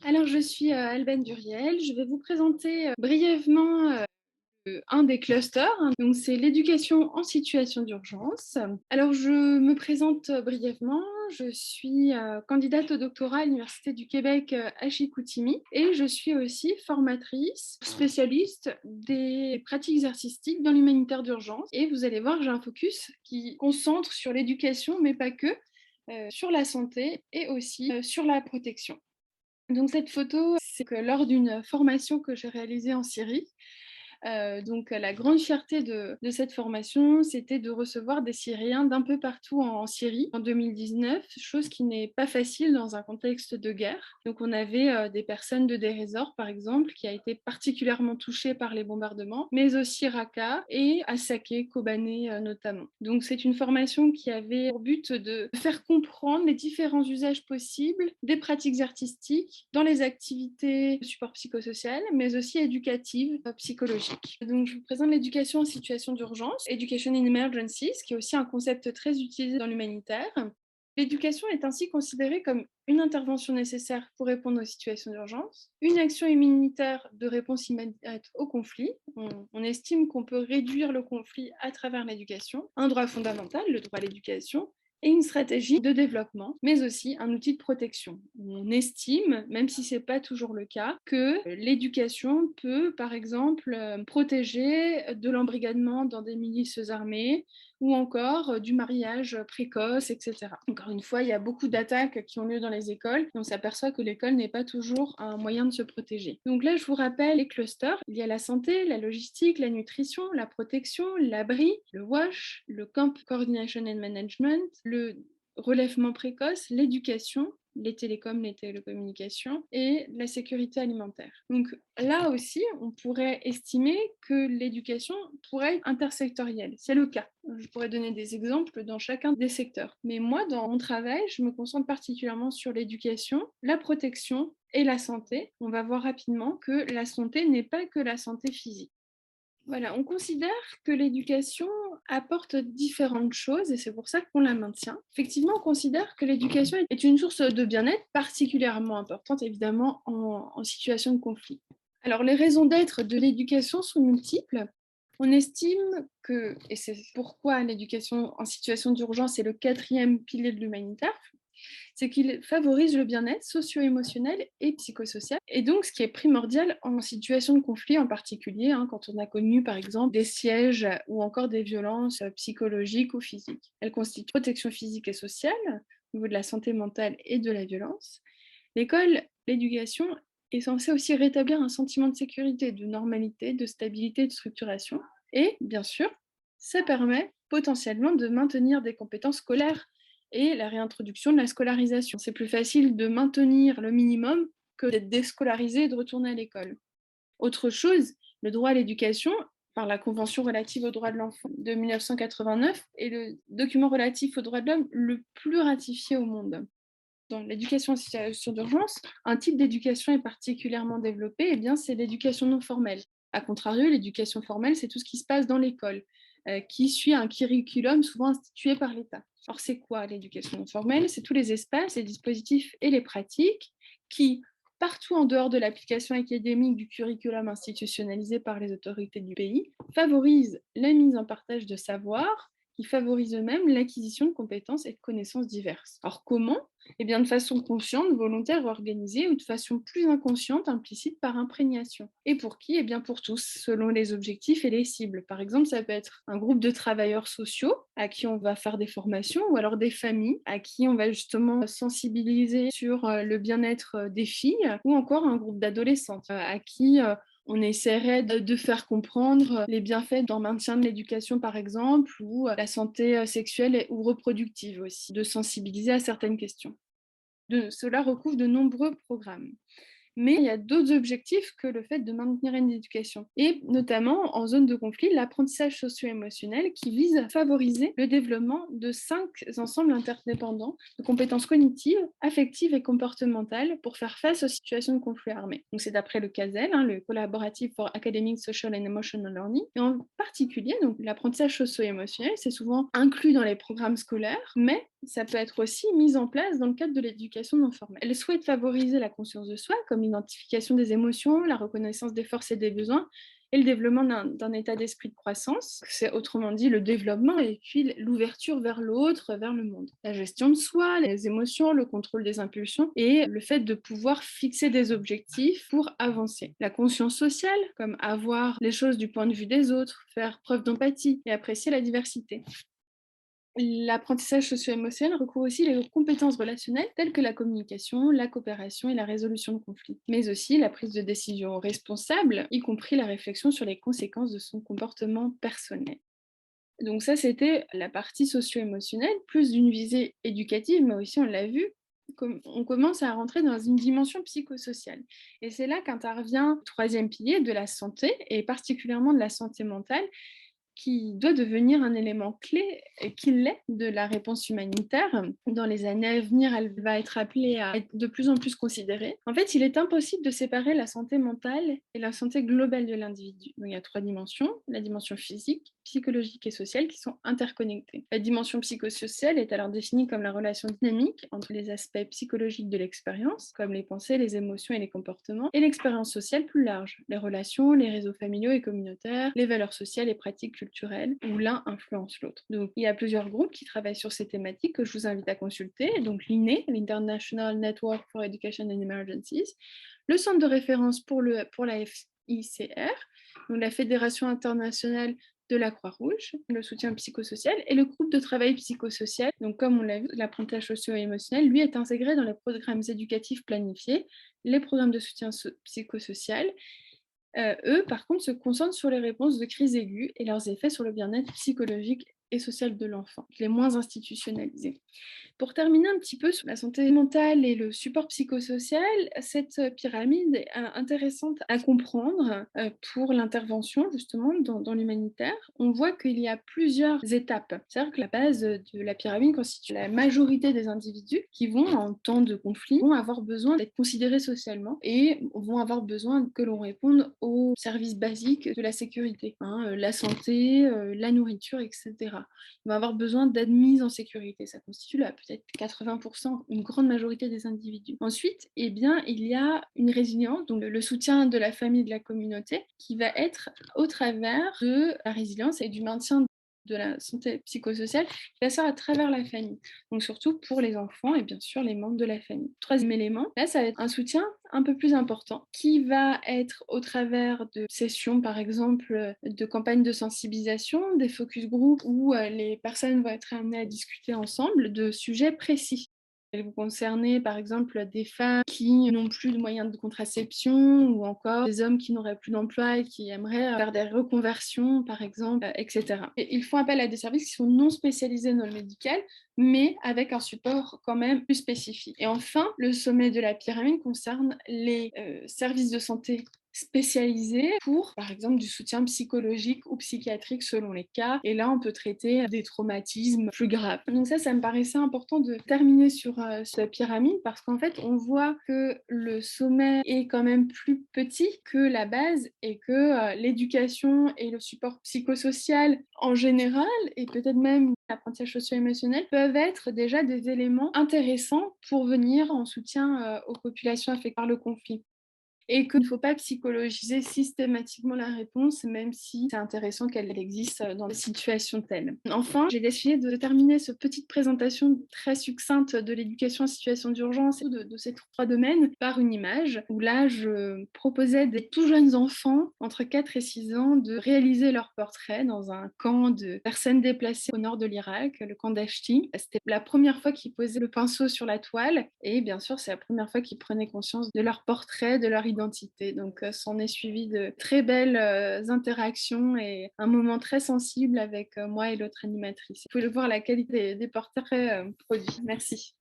Alors, je suis Alban Duriel. Je vais vous présenter brièvement un des clusters. Donc, c'est l'éducation en situation d'urgence. Alors, je me présente brièvement. Je suis candidate au doctorat à l'Université du Québec à Chicoutimi et je suis aussi formatrice spécialiste des pratiques artistiques dans l'humanitaire d'urgence. Et vous allez voir, j'ai un focus qui concentre sur l'éducation, mais pas que, sur la santé et aussi sur la protection. Donc cette photo, c'est que lors d'une formation que j'ai réalisée en Syrie, donc la grande fierté de cette formation, c'était de recevoir des Syriens d'un peu partout en Syrie en 2019, chose qui n'est pas facile dans un contexte de guerre. Donc on avait des personnes de Deir ez-Zor, par exemple, qui a été particulièrement touchée par les bombardements, mais aussi Raqqa et Assaké, Kobané notamment. Donc c'est une formation qui avait pour but de faire comprendre les différents usages possibles des pratiques artistiques dans les activités de support psychosocial, mais aussi éducatives, psychologiques. Donc, je vous présente l'éducation en situation d'urgence, Education in Emergencies, qui est aussi un concept très utilisé dans l'humanitaire. L'éducation est ainsi considérée comme une intervention nécessaire pour répondre aux situations d'urgence, une action humanitaire de réponse immédiate au conflit. On estime qu'on peut réduire le conflit à travers l'éducation, un droit fondamental, le droit à l'éducation, et une stratégie de développement, mais aussi un outil de protection. On estime, même si ce n'est pas toujours le cas, que l'éducation peut, par exemple, protéger de l'embrigadement dans des milices armées ou encore du mariage précoce, etc. Encore une fois, il y a beaucoup d'attaques qui ont lieu dans les écoles et on s'aperçoit que l'école n'est pas toujours un moyen de se protéger. Donc là, je vous rappelle les clusters. Il y a la santé, la logistique, la nutrition, la protection, l'abri, le WASH, le Camp Coordination and Management, le relèvement précoce, l'éducation, les télécoms, les télécommunications et la sécurité alimentaire. Donc là aussi, on pourrait estimer que l'éducation pourrait être intersectorielle. C'est le cas. Je pourrais donner des exemples dans chacun des secteurs. Mais moi, dans mon travail, je me concentre particulièrement sur l'éducation, la protection et la santé. On va voir rapidement que la santé n'est pas que la santé physique. Voilà, on considère que l'éducation apporte différentes choses et c'est pour ça qu'on la maintient. Effectivement, on considère que l'éducation est une source de bien-être particulièrement importante, évidemment, en situation de conflit. Alors, les raisons d'être de l'éducation sont multiples. On estime que, et c'est pourquoi l'éducation en situation d'urgence est le quatrième pilier de l'humanitaire, c'est qu'il favorise le bien-être socio-émotionnel et psychosocial. Et donc, ce qui est primordial en situation de conflit en particulier, quand on a connu par exemple des sièges ou encore des violences psychologiques ou physiques. Elle constitue une protection physique et sociale au niveau de la santé mentale et de la violence. L'école, l'éducation est censée aussi rétablir un sentiment de sécurité, de normalité, de stabilité, de structuration. Et bien sûr, ça permet potentiellement de maintenir des compétences scolaires et la réintroduction de la scolarisation. C'est plus facile de maintenir le minimum que d'être déscolarisé et de retourner à l'école. Autre chose, le droit à l'éducation, par la Convention relative aux droits de l'enfant de 1989, est le document relatif aux droits de l'homme le plus ratifié au monde. Dans l'éducation en situation d'urgence, un type d'éducation est particulièrement développé, c'est l'éducation non formelle. A contrario, l'éducation formelle, c'est tout ce qui se passe dans l'école, qui suit un curriculum souvent institué par l'État. Or, c'est quoi l'éducation non formelle? C'est tous les espaces, les dispositifs et les pratiques qui, partout en dehors de l'application académique du curriculum institutionnalisé par les autorités du pays, favorisent la mise en partage de savoir, qui favorisent eux-mêmes l'acquisition de compétences et de connaissances diverses. Alors comment? De façon consciente, volontaire, organisée, ou de façon plus inconsciente, implicite par imprégnation. Et pour qui? Pour tous, selon les objectifs et les cibles. Par exemple, ça peut être un groupe de travailleurs sociaux à qui on va faire des formations, ou alors des familles à qui on va justement sensibiliser sur le bien-être des filles, ou encore un groupe d'adolescentes à qui on essaierait de faire comprendre les bienfaits dans le maintien de l'éducation, par exemple, ou la santé sexuelle ou reproductive aussi, de sensibiliser à certaines questions. Cela recouvre de nombreux programmes. Mais il y a d'autres objectifs que le fait de maintenir une éducation, et notamment en zone de conflit, l'apprentissage socio-émotionnel qui vise à favoriser le développement de 5 ensembles interdépendants de compétences cognitives, affectives et comportementales pour faire face aux situations de conflit armé. Donc c'est d'après le CASEL, le Collaborative for Academic, Social and Emotional Learning, et en particulier, donc l'apprentissage socio-émotionnel, c'est souvent inclus dans les programmes scolaires, mais ça peut être aussi mis en place dans le cadre de l'éducation non formelle. Elle souhaite favoriser la conscience de soi, comme l'identification des émotions, la reconnaissance des forces et des besoins, et le développement d'un état d'esprit de croissance. C'est autrement dit le développement et puis l'ouverture vers l'autre, vers le monde. La gestion de soi, les émotions, le contrôle des impulsions et le fait de pouvoir fixer des objectifs pour avancer. La conscience sociale, comme avoir les choses du point de vue des autres, faire preuve d'empathie et apprécier la diversité. L'apprentissage socio-émotionnel recouvre aussi les compétences relationnelles telles que la communication, la coopération et la résolution de conflits, mais aussi la prise de décision responsable, y compris la réflexion sur les conséquences de son comportement personnel. Donc ça, c'était la partie socio-émotionnelle, plus d'une visée éducative, mais aussi, on l'a vu, on commence à rentrer dans une dimension psychosociale. Et c'est là qu'intervient le troisième pilier de la santé, et particulièrement de la santé mentale, qui doit devenir un élément clé, qui l'est, de la réponse humanitaire. Dans les années à venir, elle va être appelée à être de plus en plus considérée. En fait, il est impossible de séparer la santé mentale et la santé globale de l'individu. Donc, il y a trois dimensions, la dimension physique, psychologique et sociale qui sont interconnectées. La dimension psychosociale est alors définie comme la relation dynamique entre les aspects psychologiques de l'expérience, comme les pensées, les émotions et les comportements, et l'expérience sociale plus large, les relations, les réseaux familiaux et communautaires, les valeurs sociales et pratiques culturelles, où l'un influence l'autre. Donc, il y a plusieurs groupes qui travaillent sur ces thématiques que je vous invite à consulter. Donc, l'INE, l'International Network for Education in Emergencies, le centre de référence pour la FICR, donc la Fédération internationale de la Croix-Rouge, le soutien psychosocial et le groupe de travail psychosocial. Donc, comme on l'a vu, l'apprentissage socio-émotionnel, lui, est intégré dans les programmes éducatifs planifiés, les programmes de soutien psychosocial. Eux, par contre, se concentrent sur les réponses de crise aiguë et leurs effets sur le bien-être psychologique et social de l'enfant, les moins institutionnalisés. Pour terminer un petit peu sur la santé mentale et le support psychosocial, cette pyramide est intéressante à comprendre pour l'intervention justement dans l'humanitaire. On voit qu'il y a plusieurs étapes. C'est-à-dire que la base de la pyramide constitue la majorité des individus qui vont, en temps de conflit, vont avoir besoin d'être considérés socialement et vont avoir besoin que l'on réponde aux services basiques de la sécurité, la santé, la nourriture, etc. Ils vont avoir besoin d'être mis en sécurité. Ça constitue là peut-être 80%, une grande majorité des individus. Ensuite, eh bien, il y a une résilience, donc le soutien de la famille, de la communauté, qui va être au travers de la résilience et du maintien de la santé psychosociale qui va se faire à travers la famille. Donc surtout pour les enfants et bien sûr les membres de la famille. Troisième élément, là ça va être un soutien un peu plus important qui va être au travers de sessions par exemple de campagnes de sensibilisation, des focus group où les personnes vont être amenées à discuter ensemble de sujets précis. Elles vont concerner par exemple des femmes qui n'ont plus de moyens de contraception ou encore des hommes qui n'auraient plus d'emploi et qui aimeraient faire des reconversions par exemple, etc. Et ils font appel à des services qui sont non spécialisés dans le médical, mais avec un support quand même plus spécifique. Et enfin, le sommet de la pyramide concerne les services de santé spécialisés pour, par exemple, du soutien psychologique ou psychiatrique selon les cas. Et là, on peut traiter des traumatismes plus graves. Donc ça me paraissait important de terminer sur cette pyramide parce qu'en fait, on voit que le sommet est quand même plus petit que la base et que l'éducation et le support psychosocial en général, et peut-être même l'apprentissage socio-émotionnel, peuvent être déjà des éléments intéressants pour venir en soutien aux populations affectées par le conflit. Et qu'il ne faut pas psychologiser systématiquement la réponse, même si c'est intéressant qu'elle existe dans des situations telles. Enfin, j'ai décidé de terminer cette petite présentation très succincte de l'éducation en situation d'urgence et de ces trois domaines par une image, où là, je proposais des tout jeunes enfants, entre 4 et 6 ans, de réaliser leur portrait dans un camp de personnes déplacées au nord de l'Irak, le camp d'Ashti. C'était la première fois qu'ils posaient le pinceau sur la toile, et bien sûr, c'est la première fois qu'ils prenaient conscience de leur portrait, de leur identité. Donc, s'en est suivi de très belles interactions et un moment très sensible avec moi et l'autre animatrice. Vous pouvez le voir, la qualité des portraits produits. Merci.